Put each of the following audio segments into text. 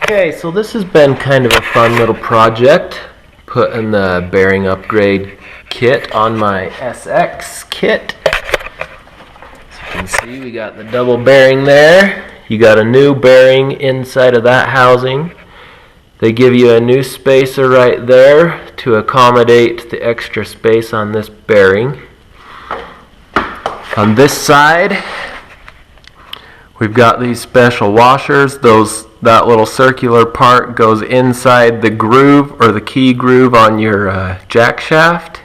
Okay, so this has been kind of a fun little project, putting the bearing upgrade kit on my SX kit. As you can see, we got the double bearing there. You got a new bearing inside of that housing. They give you a new spacer right there to accommodate the extra space on this bearing. On this side, we've got these special washers. That little circular part goes inside the groove or the key groove on your jack shaft.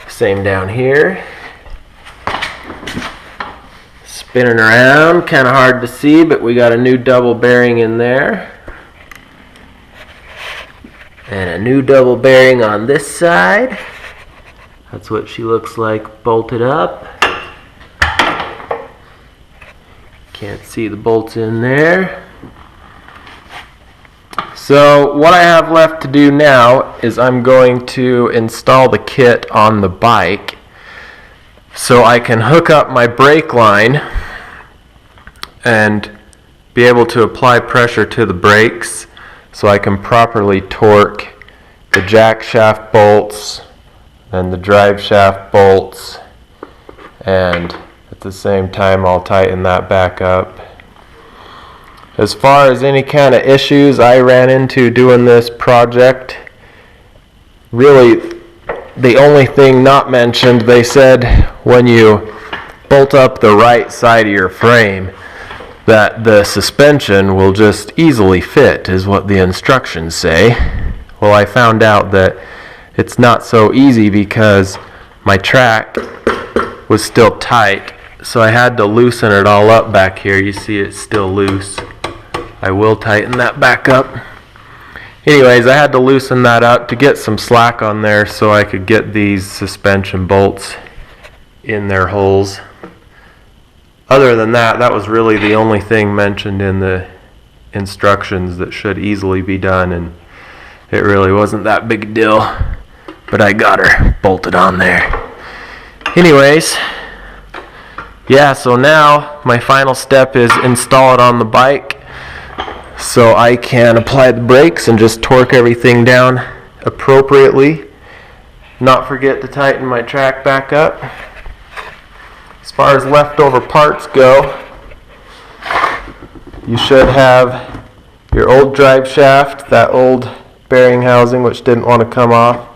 Same down here. Spinning around, kind of hard to see, but we got a new double bearing in there. And a new double bearing on this side. That's what she looks like bolted up. Can't see the bolts in there. So what I have left to do now is I'm going to install the kit on the bike so I can hook up my brake line and be able to apply pressure to the brakes so I can properly torque the jack shaft bolts and the drive shaft bolts, and at the same time I'll tighten that back up. As far as any kind of issues I ran into doing this project, really the only thing not mentioned, they said when you bolt up the right side of your frame that the suspension will just easily fit, is what the instructions say. Well, I found out that it's not so easy because my track was still tight, so I had to loosen it all up back here. You see it's still loose. I will tighten that back up. Anyways, I had to loosen that up to get some slack on there so I could get these suspension bolts in their holes. Other than that, that was really the only thing mentioned in the instructions that should easily be done, and it really wasn't that big a deal, but I got her bolted on there. Anyways, yeah, so now my final step is install it on the bike so I can apply the brakes and just torque everything down appropriately. Not forget to tighten my track back up. As far as leftover parts go, you should have your old drive shaft, that old bearing housing which didn't want to come off.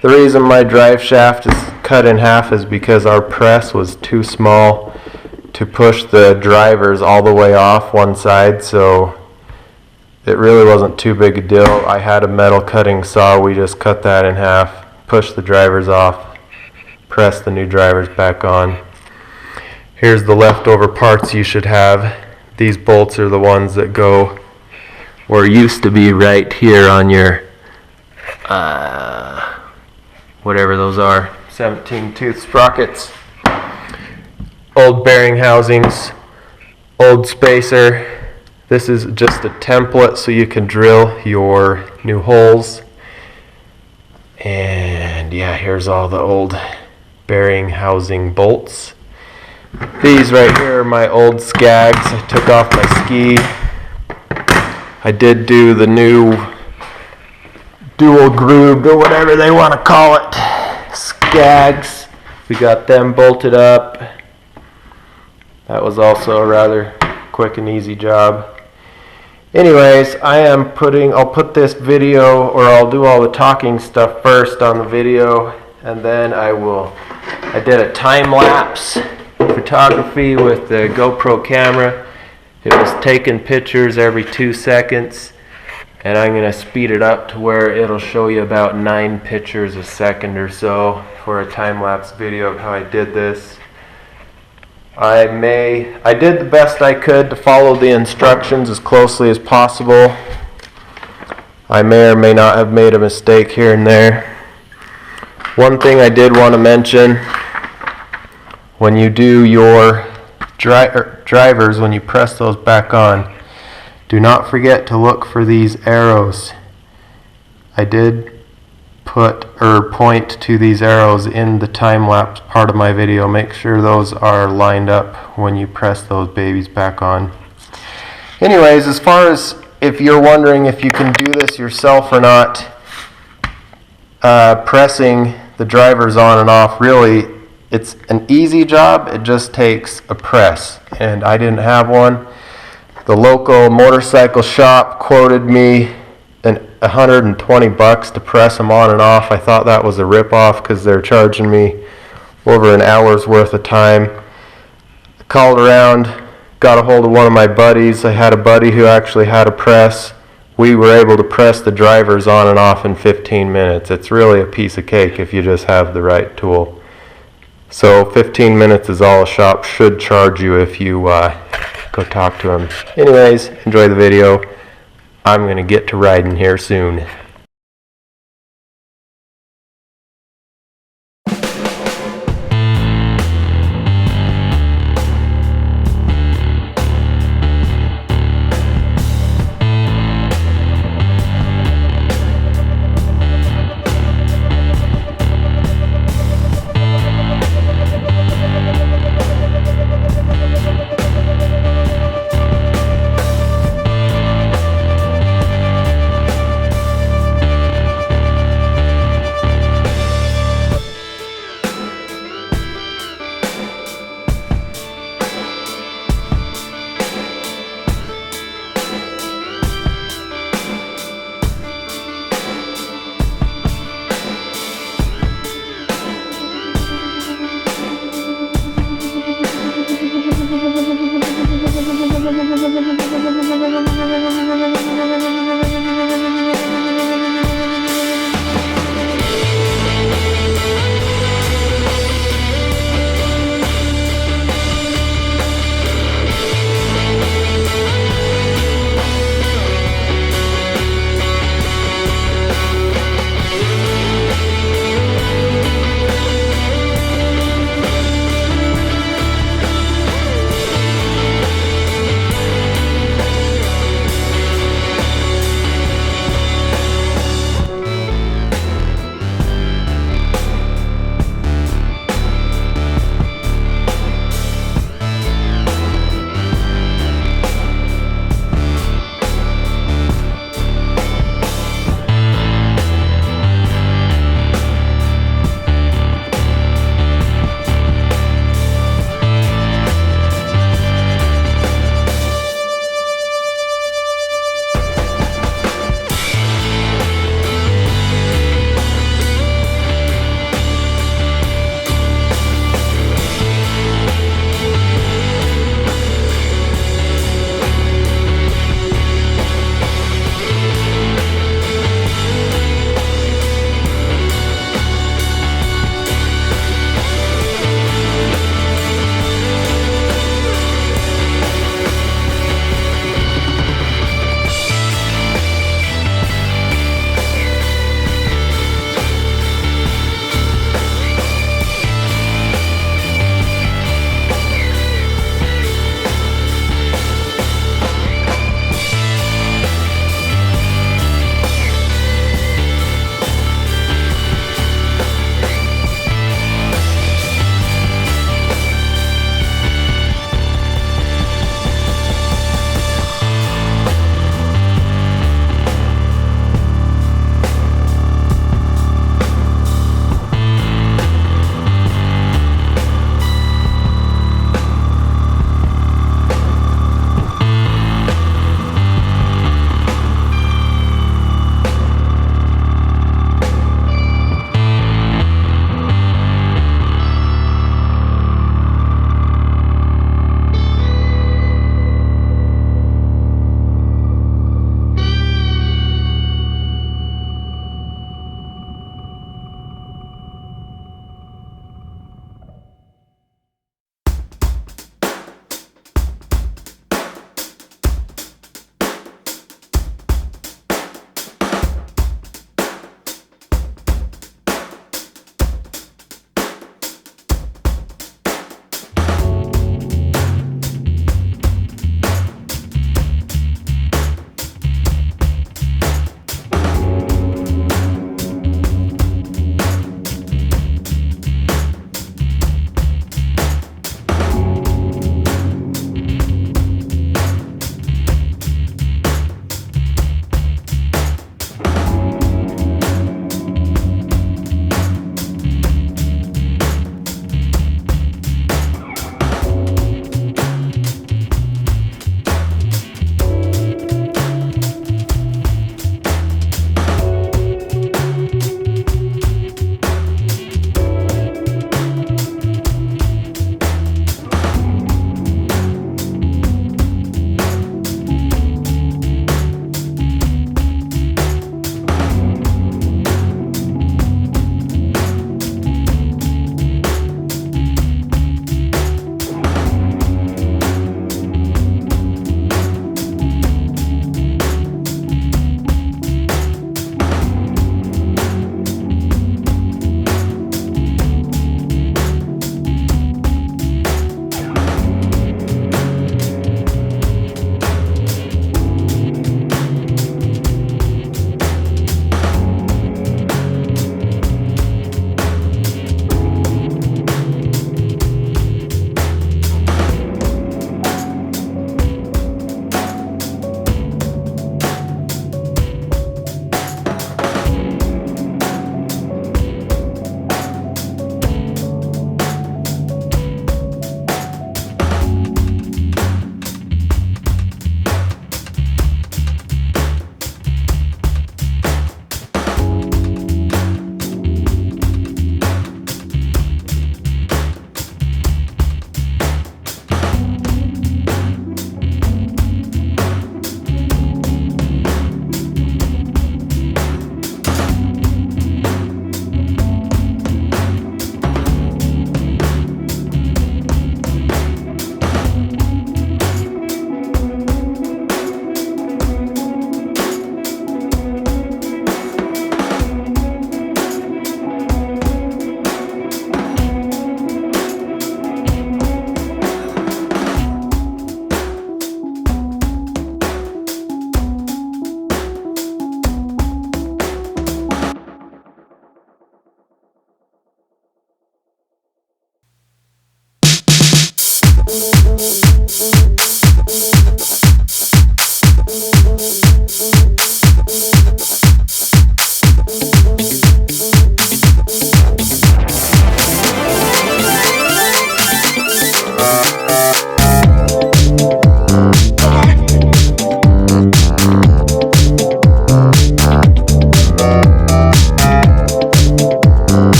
The reason my drive shaft is cut in half is because our press was too small to push the drivers all the way off one side, so it really wasn't too big a deal. I had a metal cutting saw, we just cut that in half, pushed the drivers off, pressed the new drivers back on. Here's the leftover parts you should have. These bolts are the ones that go, or used to be right here on your, whatever those are, 17 tooth sprockets. Old bearing housings, old spacer. This is just a template so you can drill your new holes. And yeah, here's all the old bearing housing bolts. These right here are my old Skags. I took off my ski. I did do the new dual grooved, or whatever they want to call it, Skags. We got them bolted up. That was also a rather quick and easy job. Anyways, I'll put this video, or I'll do all the talking stuff first on the video, and then I did a time lapse photography with the GoPro camera. It was taking pictures every 2 seconds, and I'm going to speed it up to where it'll show you about 9 pictures a second or so for a time-lapse video of how I did this. I did the best I could to follow the instructions as closely as possible. I may or may not have made a mistake here and there. One thing I did want to mention, when you do your drivers, when you press those back on, do not forget to look for these arrows. I did point to these arrows in the time-lapse part of my video. Make sure those are lined up when you press those babies back on. Anyways, as far as if you're wondering if you can do this yourself or not, pressing the drivers on and off, really, it's an easy job. It just takes a press, and I didn't have one. The local motorcycle shop quoted me $120 to press them on and off. I thought that was a rip-off because they're charging me over an hour's worth of time. I called around, got a hold of one of my buddies. I had a buddy who actually had a press. We were able to press the drivers on and off in 15 minutes. It's really a piece of cake if you just have the right tool. So 15 minutes is all a shop should charge you if you go talk to them. Anyways, enjoy the video. I'm going to get to riding here soon.